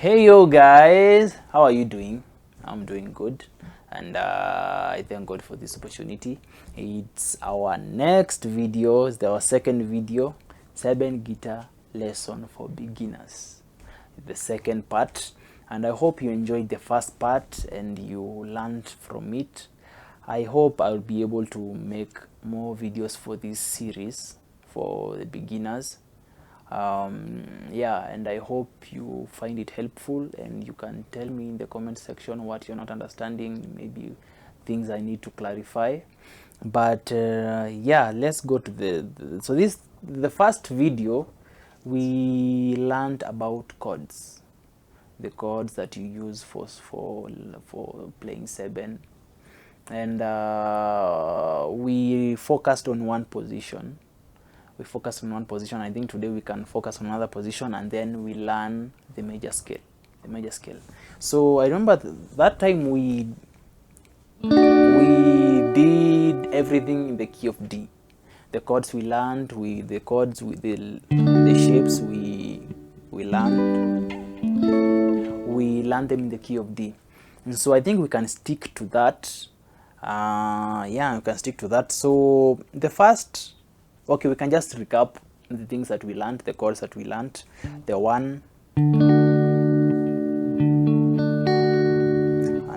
Hey yo guys, how are you doing? I'm doing good, and I thank God for this opportunity. It's our next video, it's our second video, Seben guitar lesson for beginners. The second part, and I hope you enjoyed the first part and you learned from it. I hope I'll be able to make more videos for this series for the beginners. Yeah, and I hope you find it helpful, and you can tell me in the comment section what you're not understanding, maybe things I need to clarify. But yeah, let's go to the first video. We learned about chords, the chords that you use for playing Seben, and we focused on one position. I think today we can focus on another position, and then we learn the major scale. So I remember that time we did everything in the key of D. The chords we learned, the chords with the shapes we learned them in the key of D. And so I think we can stick to that. Yeah, we can stick to that. So the first, okay, we can just recap the things that we learned, the chords that we learned. The one, and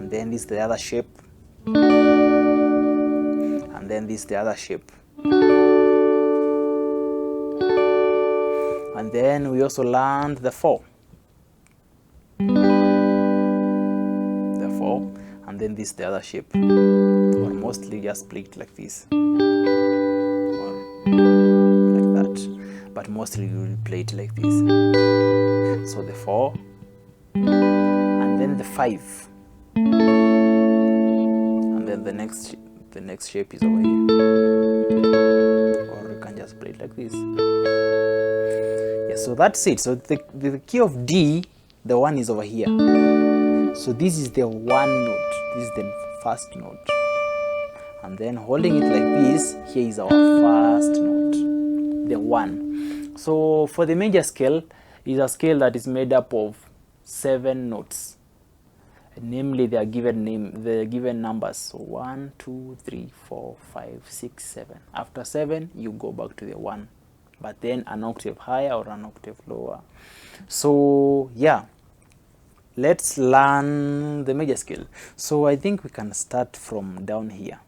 then this the other shape, and then this the other shape. And then we also learned the four. And then this the other shape, or mostly just play it like this, or like that, but mostly you will play it like this. So the 4, and then the 5, and then the next shape is over here, or you can just play it like this. Yeah, so that's it. So the key of D, the one is over here. So this is the one note, this is the first note, and then holding it like this, here is our first note, the 1. So for the major scale, is a scale that is made up of 7 notes, namely they are given numbers. So 1, 2, 3, 4, 5, 6, 7. After 7 you go back to the 1, but then an octave higher or an octave lower. So yeah, let's learn the major scale. So I think we can start from down here,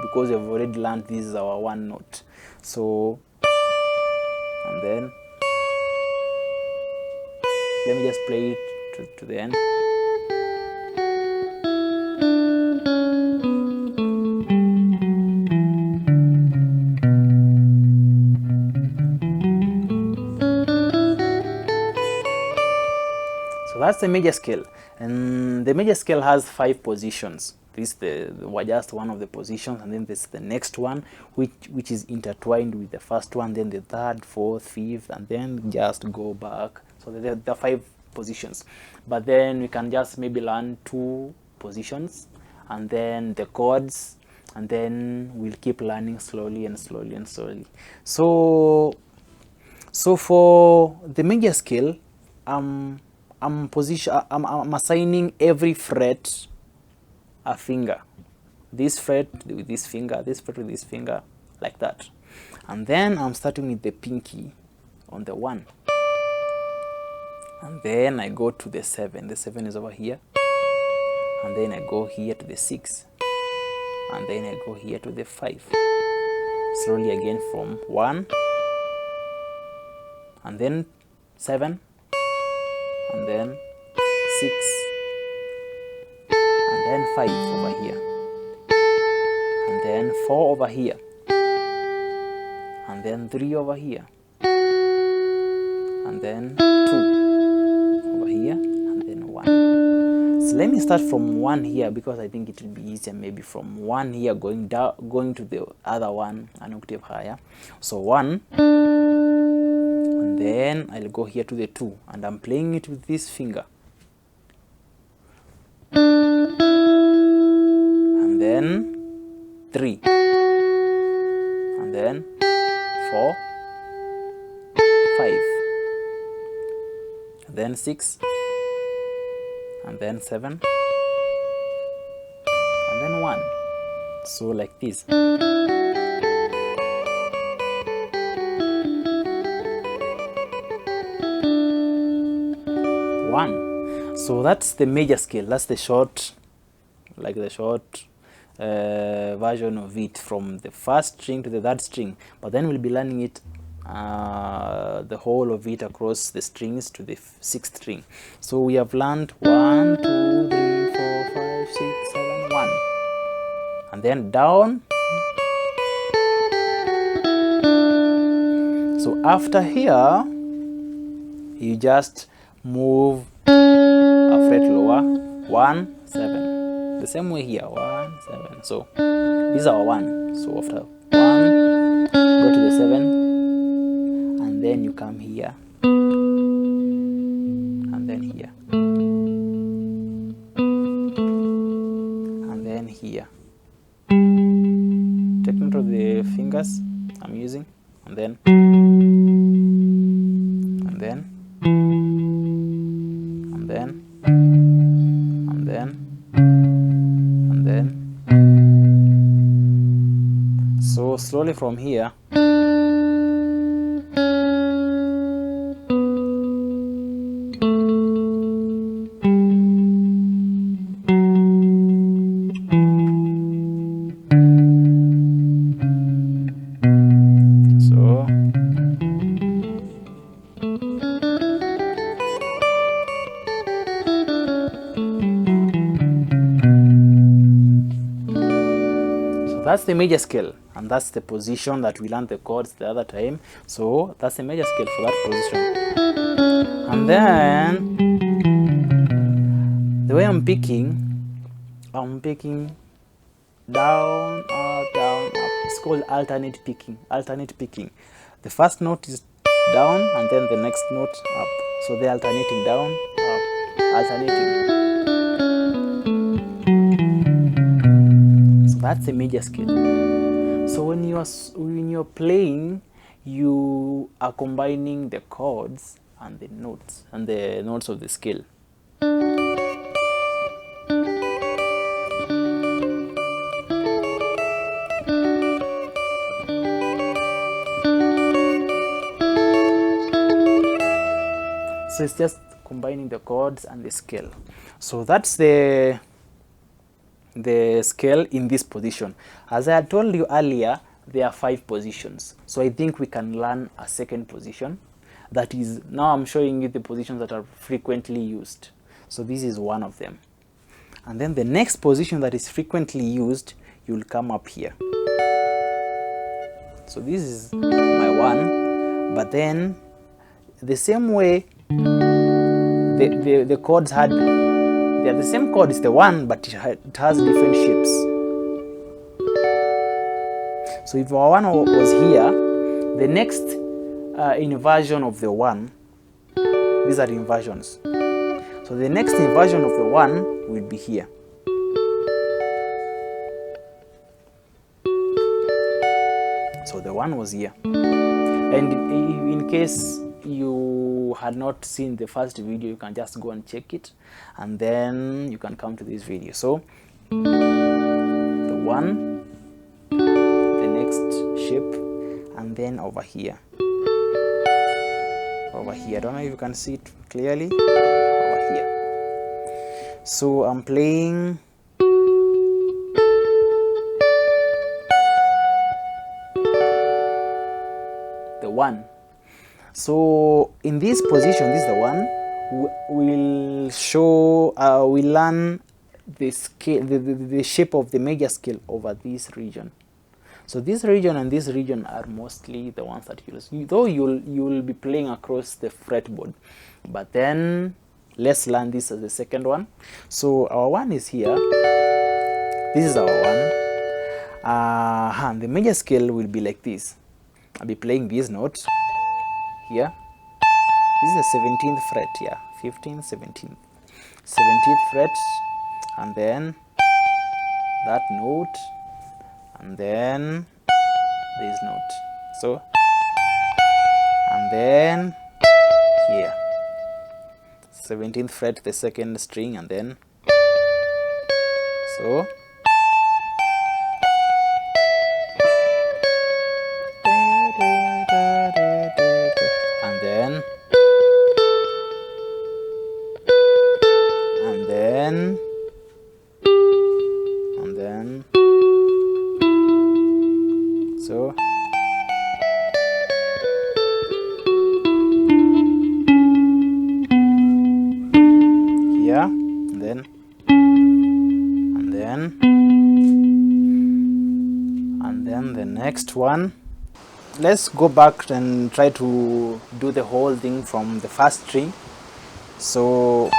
because we've already learned this is our 1 note. So, and then let me just play it to the end. So that's the major scale, and the major scale has 5 positions. This was just one of the positions, and then there's the next one, which is intertwined with the first one, then the third, fourth, fifth, and then just go back. So there are 5 positions, but then we can just maybe learn 2 positions, and then the chords, and then we'll keep learning slowly and slowly and slowly. So for the major scale, I'm assigning every fret a finger. This fret with this finger, this fret with this finger, like that. And then I'm starting with the pinky on the 1. And then I go to the 7. The 7 is over here. And then I go here to the 6. And then I go here to the 5. Slowly again from 1. And then 7. And then 6, and then 5 over here, and then 4 over here, and then 3 over here, and then 2 over here, and then 1. So let me start from 1 here, because I think it will be easier, maybe from 1 here going down, going to the other one an octave higher. So 1, and then I'll go here to the 2, and I'm playing it with this finger. And then 3, and then 4, 5, then 6, and then 7, and then 1. So like this. So that's the major scale. That's the short, like the short version of it, from the first string to the third string. But then we'll be learning it, the whole of it across the strings to the sixth string. So we have learned 1, 2, 3, 4, 5, 6, 7, 1, and then down. So after here, you just move a fret lower, 1, 7. The same way here, 1, 7. So this is our 1. So after 1, go to the 7, and then you come here, and then here, and then here. Take note of the fingers I'm using, and then, and then, and then, and then, and then. So slowly from here. That's the major scale, and that's the position that we learned the chords the other time. So that's the major scale for that position. And then the way I'm picking down, up, down, up. It's called alternate picking. Alternate picking. The first note is down, and then the next note up. So they're alternating down, up, alternating. That's the major scale. So when you're playing, you are combining the chords and the notes of the scale. So it's just combining the chords and the scale. So that's the scale in this position. As I had told you earlier, there are 5 positions. So I think we can learn a second position. That is, now I'm showing you the positions that are frequently used. So this is one of them. And then the next position that is frequently used, you'll come up here. So this is my 1, but then the same way the chords had, they are the same chord, it's the 1, but it has different shapes. So if our 1 was here, the next inversion of the 1, these are inversions. So the next inversion of the 1 will be here. So the 1 was here. And in case you had not seen the first video, you can just go and check it, and then you can come to this video. So the 1, the next shape, and then over here. Over here, I don't know if you can see it clearly. Over here. So I'm playing the 1. So in this position, this is the 1. We'll show, we'll learn the scale, the shape of the major scale over this region. So this region and this region are mostly the ones that you'll use, though you'll be playing across the fretboard. But then let's learn this as the second one. So our 1 is here. This is our 1. And the major scale will be like this. I'll be playing these notes here. This is the 17th fret, yeah, 15th, 17th. 17th fret, and then that note, and then this note. So, and then here. 17th fret, the second string, and then so. And then so. Here, and then the next one. Let's go back and try to do the whole thing from the first string. So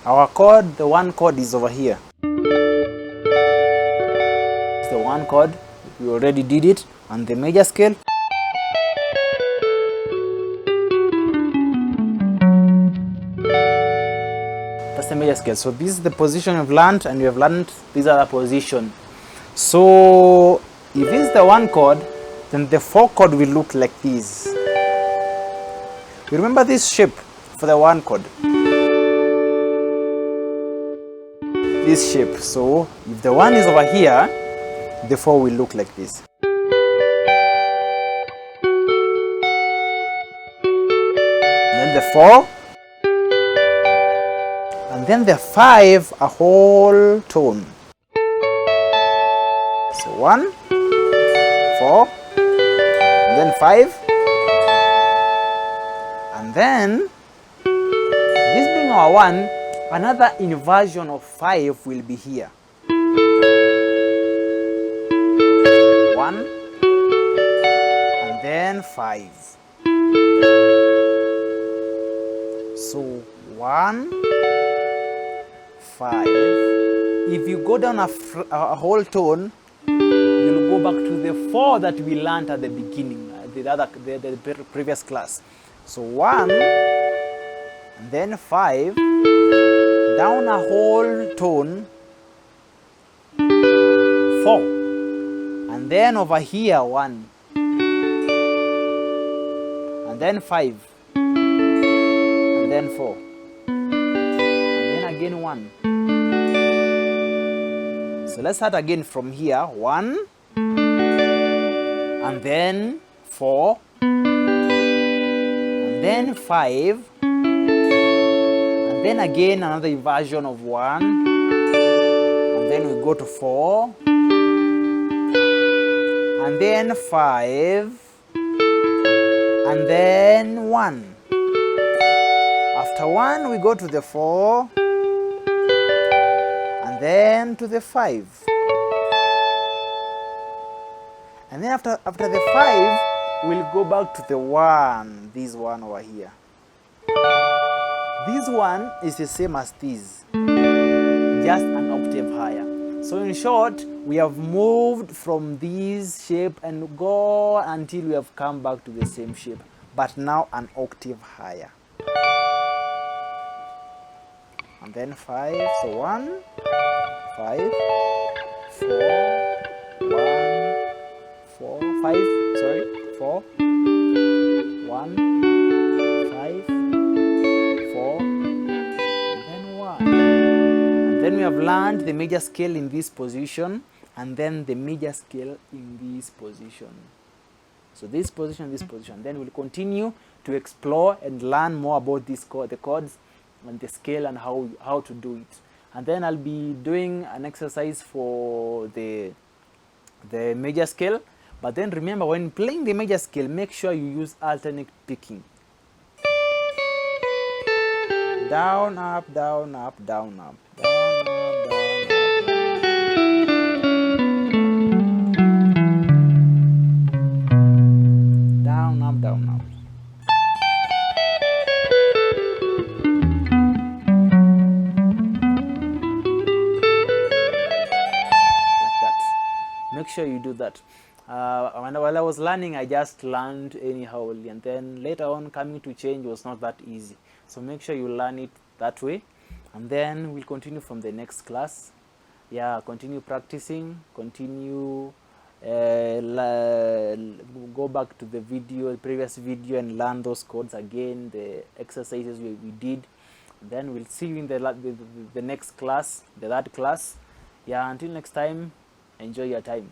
our chord, the one chord is over here. It's the one chord. We already did it on the major scale. That's the major scale. So this is the position you've learned, and you have learned this other position. So if it's the one chord, then the 4 chord will look like this. You remember this shape for the one chord? This shape. So if the 1 is over here, the 4 will look like this. Then the 4, and then the 5, a whole tone. So 1, 4, and then 5, and then this being our 1, another inversion of 5 will be here. 1, and then 5. So 1, 5. If you go down a whole tone, you'll go back to the 4 that we learned at the beginning, the previous class. So 1, and then 5, down a whole tone, 4, and then over here 1, and then 5, and then 4, and then again 1. So let's start again from here. 1, and then 4, and then 5, and then again another inversion of 1, and then we go to 4, and then 5, and then 1. After 1 we go to the 4, and then to the 5, and then after the 5 we'll go back to the 1, this one over here. This one is the same as this, just an octave higher. So in short, we have moved from this shape and go until we have come back to the same shape, but now an octave higher. And then 5, so 1, 5, 4, 1, 4, 5, sorry, 4, 1, 5, 4, and then 1. And then we have learned the major scale in this position, and then the major scale in this position. So this position, this position. Then we'll continue to explore and learn more about this chord, the chords and the scale and how to do it. And then I'll be doing an exercise for the major scale. But then remember, when playing the major scale, make sure you use alternate picking. Down, up, down, up, down, up, down, up, down, up. Down, up, down, up. Like that. Make sure you do that. While I was learning, I just learned anyhow, and then later on coming to change was not that easy. So make sure you learn it that way, and then we'll continue from the next class. Yeah, continue practicing, continue go back to the previous video, and learn those chords again, the exercises we did. Then we'll see you in the next class, the third class. Yeah, until next time, enjoy your time.